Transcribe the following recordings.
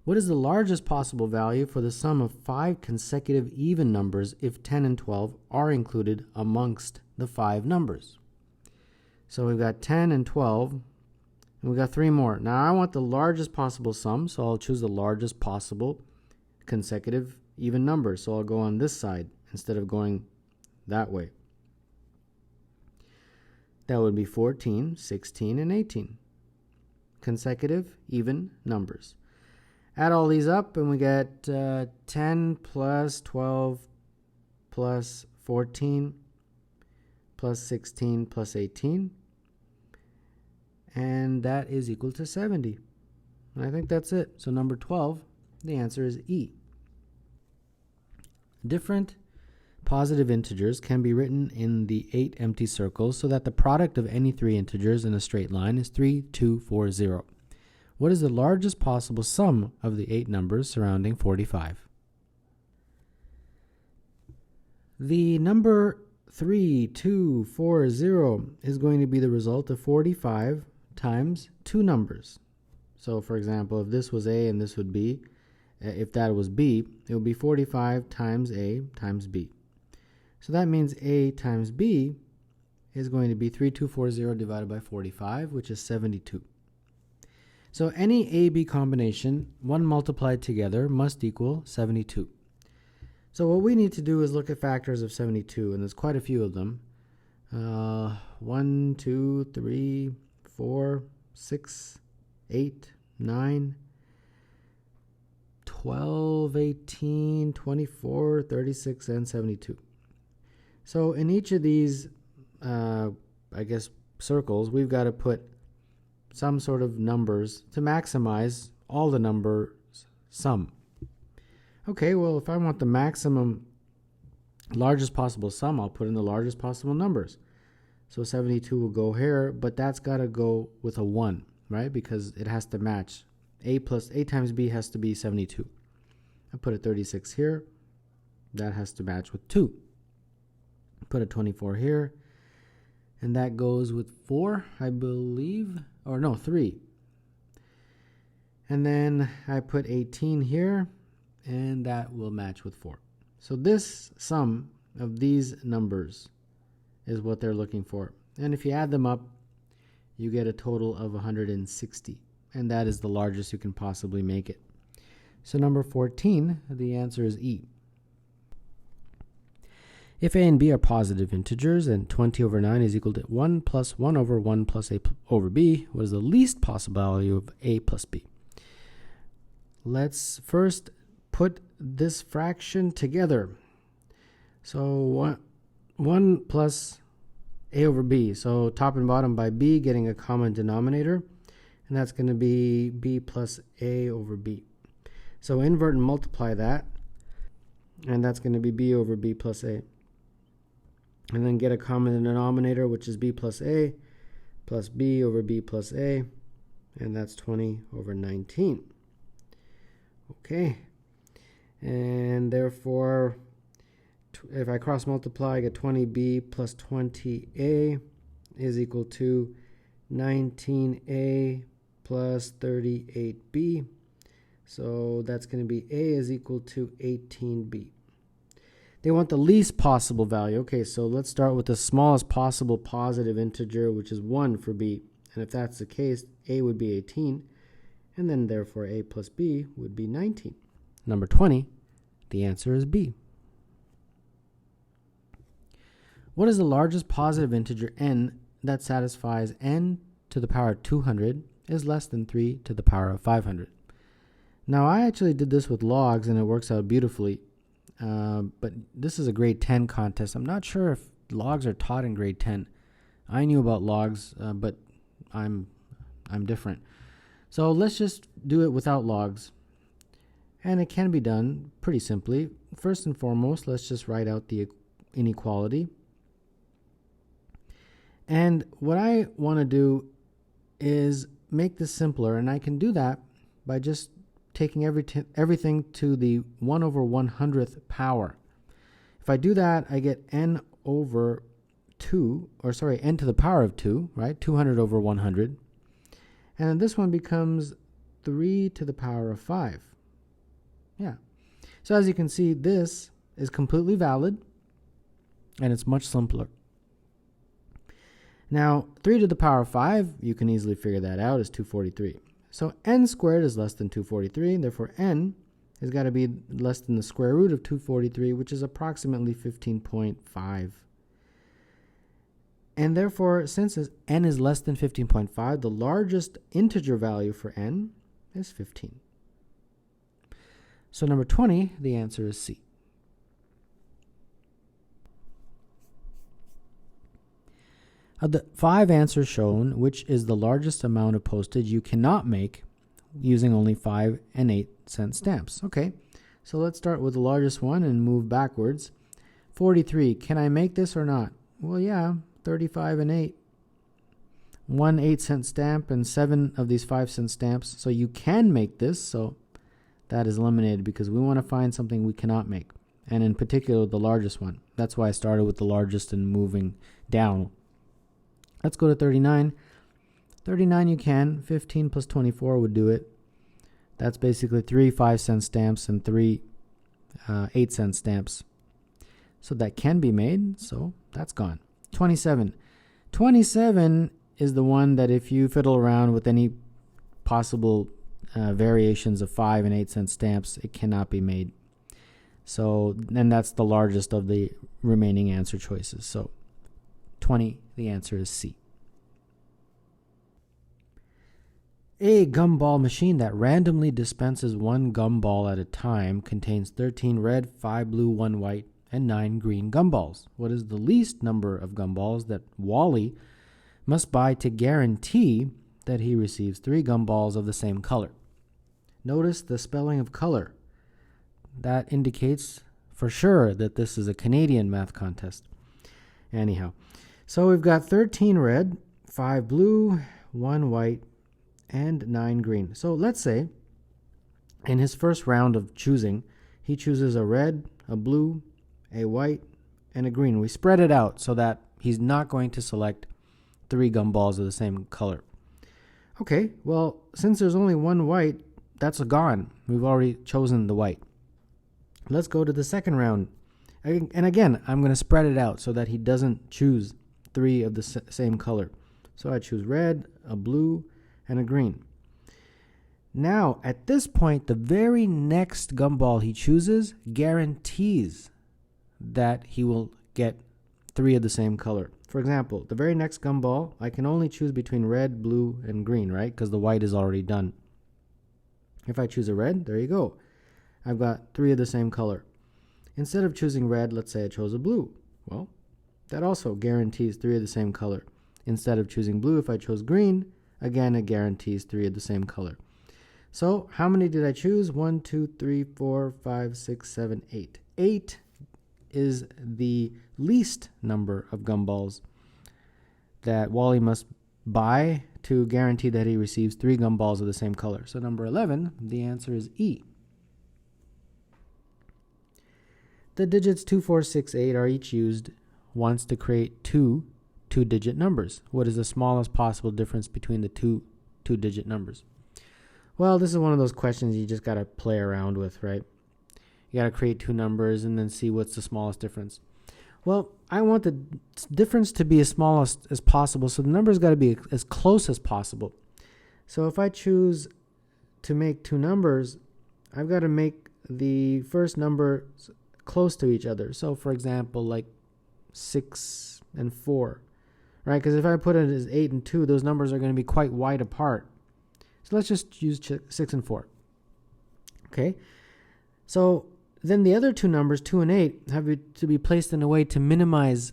What is the largest possible value for the sum of 5 consecutive even numbers if 10 and 12 are included amongst the 5 numbers? So we've got 10 and 12, and we've got 3 more. Now I want the largest possible sum, so I'll choose the largest possible consecutive even number. So I'll go on this side instead of going that way. That would be 14, 16, and 18. Consecutive even numbers. Add all these up and we get 10 plus 12 plus 14 plus 16 plus 18. And that is equal to 70. And I think that's it. So number 12, the answer is E. Different positive integers can be written in the 8 empty circles so that the product of any 3 integers in a straight line is 3, 2, 4, 0. What is the largest possible sum of the 8 numbers surrounding 45? The number 3, 2, 4, 0 is going to be the result of 45 times 2 numbers. So for example, if this was A and this would be, if that was B, it would be 45 times A times B. So that means A times B is going to be 3240 divided by 45, which is 72. So any A-B combination, 1 multiplied together, must equal 72. So what we need to do is look at factors of 72, and there's quite a few of them. 1, 2, 3, 4, 6, 8, 9, 12, 18, 24, 36, and 72. So in each of these, circles, we've got to put some sort of numbers to maximize all the numbers sum. Okay, well, if I want the maximum largest possible sum, I'll put in the largest possible numbers. So 72 will go here, but that's got to go with a 1, right? Because it has to match. A times B has to be 72. I put a 36 here. That has to match with 2. Put a 24 here. And that goes with 4, I believe. Or no, 3. And then I put 18 here. And that will match with 4. So this sum of these numbers is what they're looking for. And if you add them up, you get a total of 160. And that is the largest you can possibly make it. So number 14, the answer is E. If A and B are positive integers and 20 over 9 is equal to 1 plus 1 over 1 plus A over B, what is the least possible value of A plus B? Let's first put this fraction together. So 1 plus A over B. So top and bottom by B, getting a common denominator. And that's going to be B plus A over B. So invert and multiply that. And that's going to be B over B plus A. And then get a common denominator, which is B plus A plus B over B plus A. And that's 20 over 19. Okay. And therefore, if I cross multiply, I get 20b plus 20a is equal to 19a plus 38b. So that's going to be a is equal to 18b. They want the least possible value. Okay, so let's start with the smallest possible positive integer, which is 1 for b. And if that's the case, a would be 18. And then therefore a plus b would be 19. Number 20, the answer is B. What is the largest positive integer n that satisfies n to the power of 200 is less than 3 to the power of 500? Now I actually did this with logs and it works out beautifully. But this is a grade 10 contest. I'm not sure if logs are taught in grade 10. I knew about logs, but I'm different. So let's just do it without logs. And it can be done pretty simply. First and foremost, let's just write out the inequality. And what I want to do is make this simpler, and I can do that by just taking everything to the 1 over 100th power. If I do that, I get n over 2, or sorry, n to the power of 2, right? 200 over 100. And then this one becomes 3 to the power of 5. Yeah. So as you can see, this is completely valid, and it's much simpler. Now, 3 to the power of 5, you can easily figure that out, is 243. So n squared is less than 243, and therefore n has got to be less than the square root of 243, which is approximately 15.5. And therefore, since n is less than 15.5, the largest integer value for n is 15. So number 20, the answer is C. Of the 5 answers shown, which is the largest amount of postage you cannot make using only 5 and 8 cent stamps? Okay, so let's start with the largest one and move backwards. 43, can I make this or not? Well, yeah, 35 and 8. 1 8-cent stamp and 7 of these 5-cent stamps. So you can make this, so that is eliminated because we want to find something we cannot make. And in particular, the largest one. That's why I started with the largest and moving down. Let's go to 39. 39 you can. 15 plus 24 would do it. That's basically 3 5-cent stamps and 3 8-cent stamps. So that can be made, so that's gone. 27. 27 is the one that if you fiddle around with any possible variations of 5 and 8-cent stamps, it cannot be made. So, and that's the largest of the remaining answer choices. So 20, the answer is C. A gumball machine that randomly dispenses 1 gumball at a time contains 13 red, 5 blue, 1 white, and 9 green gumballs. What is the least number of gumballs that Wally must buy to guarantee that he receives 3 gumballs of the same color? Notice the spelling of color. That indicates for sure that this is a Canadian math contest. Anyhow, so we've got 13 red, 5 blue, 1 white, and 9 green. So let's say in his first round of choosing, he chooses a red, a blue, a white, and a green. We spread it out so that he's not going to select 3 gumballs of the same color. Okay, well, since there's only 1 white, that's gone. We've already chosen the white. Let's go to the second round. And again, I'm going to spread it out so that he doesn't choose 3 of the same color. So I choose red, a blue, and a green. Now, at this point, the very next gumball he chooses guarantees that he will get 3 of the same color. For example, the very next gumball, I can only choose between red, blue, and green, right? Because the white is already done. If I choose a red, there you go. I've got 3 of the same color. Instead of choosing red, let's say I chose a blue. Well, that also guarantees 3 of the same color. Instead of choosing blue, if I chose green, again, it guarantees 3 of the same color. So how many did I choose? 1, 2, 3, 4, 5, 6, 7, 8. 8 is the least number of gumballs that Wally must buy to guarantee that he receives 3 gumballs of the same color. So number 11, the answer is E. The digits 2, 4, 6, 8 are each used once to create 2 two-digit numbers. What is the smallest possible difference between the two two-digit numbers? Well, this is one of those questions you just got to play around with, right? You got to create 2 numbers and then see what's the smallest difference. Well, I want the difference to be as small as possible, so the number's got to be as close as possible. So if I choose to make 2 numbers, I've got to make the first number close to each other. So for example, like 6 and 4, right? Because if I put it as 8 and 2, those numbers are going to be quite wide apart. So let's just use 6 and 4. Okay. So then the other 2 numbers, 2 and 8, have to be placed in a way to minimize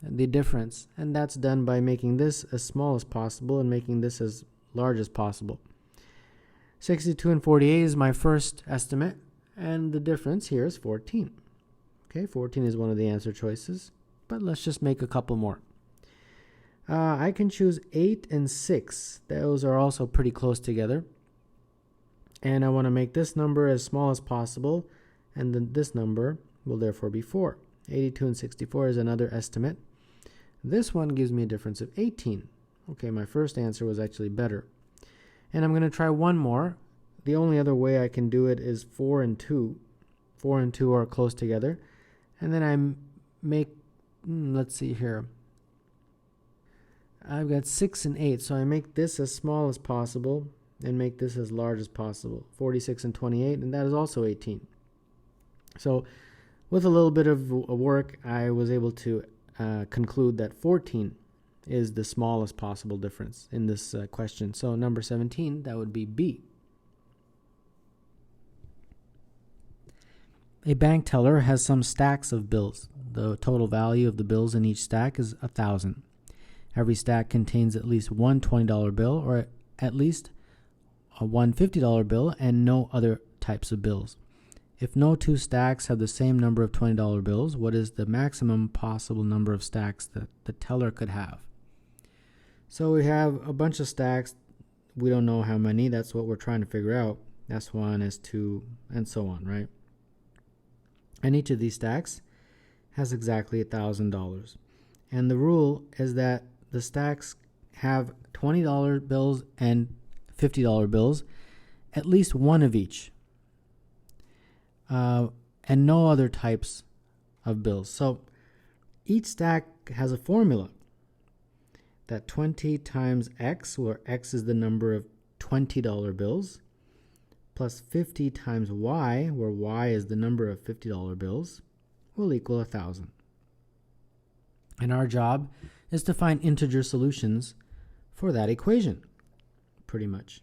the difference. And that's done by making this as small as possible and making this as large as possible. 62 and 48 is my first estimate. And the difference here is 14. Okay, 14 is one of the answer choices. But let's just make a couple more. I can choose 8 and 6. Those are also pretty close together. And I want to make this number as small as possible. And then this number will therefore be 4. 82 and 64 is another estimate. This one gives me a difference of 18. Okay, my first answer was actually better. And I'm going to try one more. the only other way I can do it is 4 and 2. 4 and 2 are close together. And then I make, let's see here. I've got 6 and 8, so I make this as small as possible and make this as large as possible. 46 and 28, and that is also 18. So with a little bit of work, I was able to conclude that 14 is the smallest possible difference in this question. So number 17, that would be B. A bank teller has some stacks of bills. The total value of the bills in each stack is 1,000. Every stack contains at least one $20 bill or at least one $50 bill and no other types of bills. If no two stacks have the same number of $20 bills, what is the maximum possible number of stacks that the teller could have? So we have a bunch of stacks. We don't know how many. That's what we're trying to figure out. S1, S2, and so on, right? And each of these stacks has exactly $1,000. And the rule is that the stacks have $20 bills and $50 bills, at least one of each, and no other types of bills. So each stack has a formula that 20 times X, where X is the number of $20 bills, plus 50 times Y, where Y is the number of $50 bills, will equal 1,000. And our job is to find integer solutions for that equation, pretty much.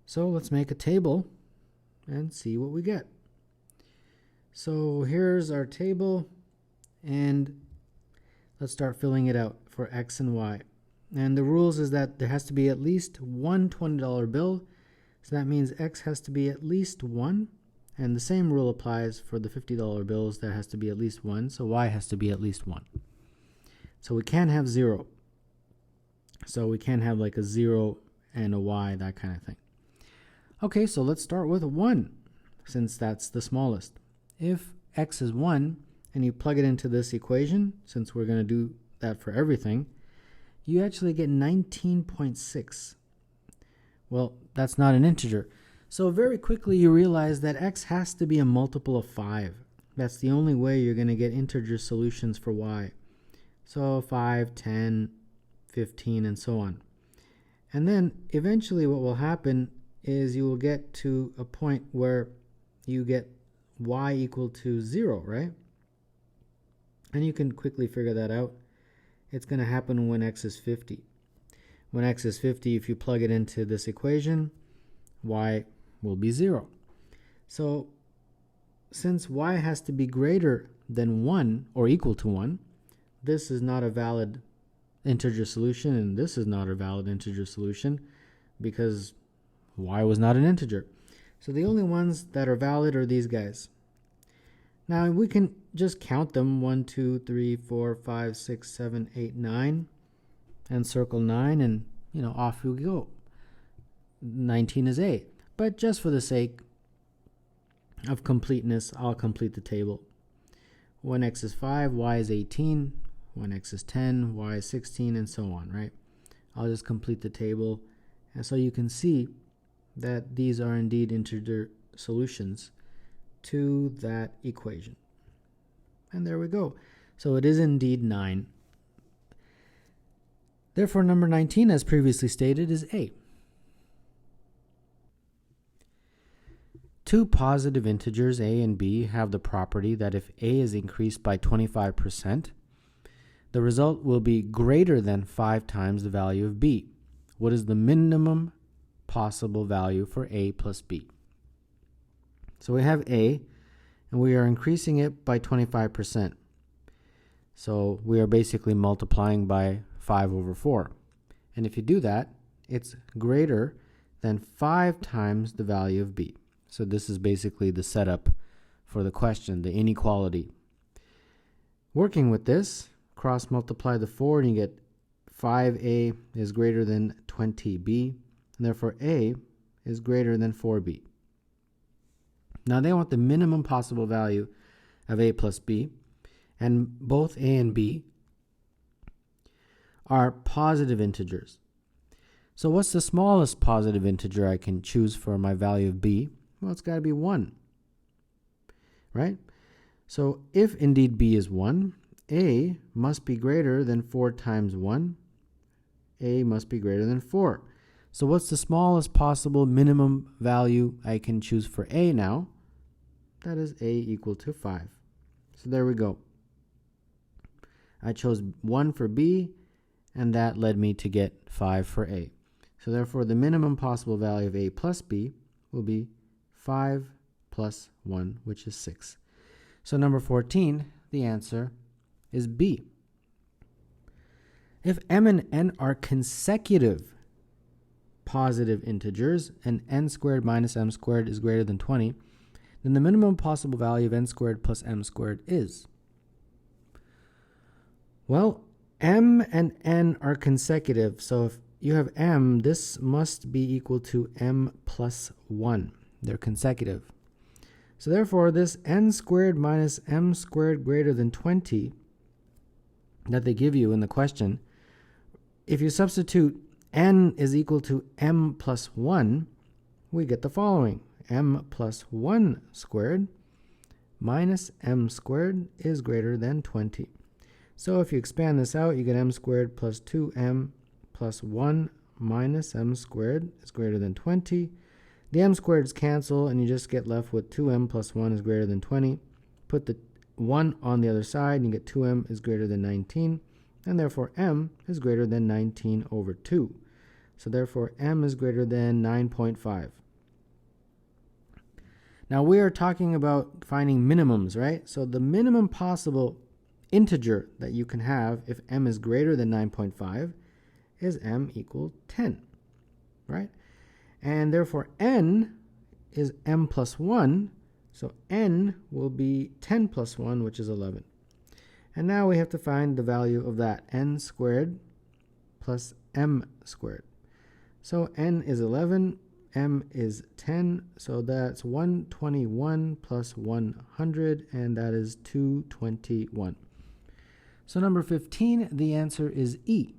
So let's make a table and see what we get. So here's our table, and let's start filling it out for X and Y. And the rules is that there has to be at least one $20 bill, so that means X has to be at least 1, and the same rule applies for the $50 bills. There has to be at least 1, so Y has to be at least 1. So we can't have 0. So we can't have like a 0 and a Y, that kind of thing. Okay, so let's start with 1, since that's the smallest. If X is 1, and you plug it into this equation, since we're going to do that for everything, you actually get 19.6. Well, that's not an integer. So very quickly you realize that X has to be a multiple of 5. That's the only way you're going to get integer solutions for Y. So 5, 10, 15, and so on. And then eventually what will happen is you will get to a point where you get Y equal to 0, right? And you can quickly figure that out. It's going to happen when X is 50. When X is 50, if you plug it into this equation, Y will be 0. So since Y has to be greater than 1 or equal to 1, this is not a valid integer solution, and this is not a valid integer solution because Y was not an integer. So the only ones that are valid are these guys. Now we can just count them, 1, 2, 3, 4, 5, 6, 7, 8, 9, and circle 9, and off we go. 19 is A. But just for the sake of completeness, I'll complete the table. When X is 5, Y is 18. When X is 10, Y is 16, and so on, right? I'll just complete the table. And so you can see that these are indeed integer solutions to that equation. And there we go. So it is indeed 9. Therefore, number 19, as previously stated, is A. Two positive integers, A and B, have the property that if A is increased by 25%, the result will be greater than 5 times the value of B. What is the minimum possible value for A plus B? So we have A, and we are increasing it by 25%. So we are basically multiplying by 5 over 4. And if you do that, it's greater than 5 times the value of B. So this is basically the setup for the question, the inequality. Working with this, cross multiply the 4 and you get 5A is greater than 20B, and therefore A is greater than 4B. Now they want the minimum possible value of A plus B, and both A and B are positive integers. So what's the smallest positive integer I can choose for my value of b? Well, it's got to be 1, right? So if indeed b is 1, a must be greater than 4 times 1. A must be greater than 4. So what's the smallest possible minimum value I can choose for a now? That is a equal to 5. So there we go. I chose 1 for b, and that led me to get 5 for a. So therefore, the minimum possible value of a plus b will be 5 plus 1, which is 6. So number 14, the answer is B. If m and n are consecutive positive integers, and n squared minus m squared is greater than 20, then the minimum possible value of n squared plus m squared is? Well, m and n are consecutive, so if you have m, this must be equal to m plus 1. They're consecutive. So therefore, this n squared minus m squared greater than 20 that they give you in the question, if you substitute n is equal to m plus 1, we get the following. M plus 1 squared minus m squared is greater than 20. So if you expand this out, you get m squared plus 2m plus 1 minus m squared is greater than 20. The m squareds cancel, and you just get left with 2m plus 1 is greater than 20. Put the 1 on the other side, and you get 2m is greater than 19. And therefore, m is greater than 19 over 2. So therefore, m is greater than 9.5. Now, we are talking about finding minimums, right? So the minimum possible integer that you can have if m is greater than 9.5 is m equal 10, right? And therefore, n is m plus 1, so n will be 10 plus 1, which is 11. And now we have to find the value of that, n squared plus m squared. So n is 11, m is 10, so that's 121 plus 100, and that is 221. So number 15, the answer is E.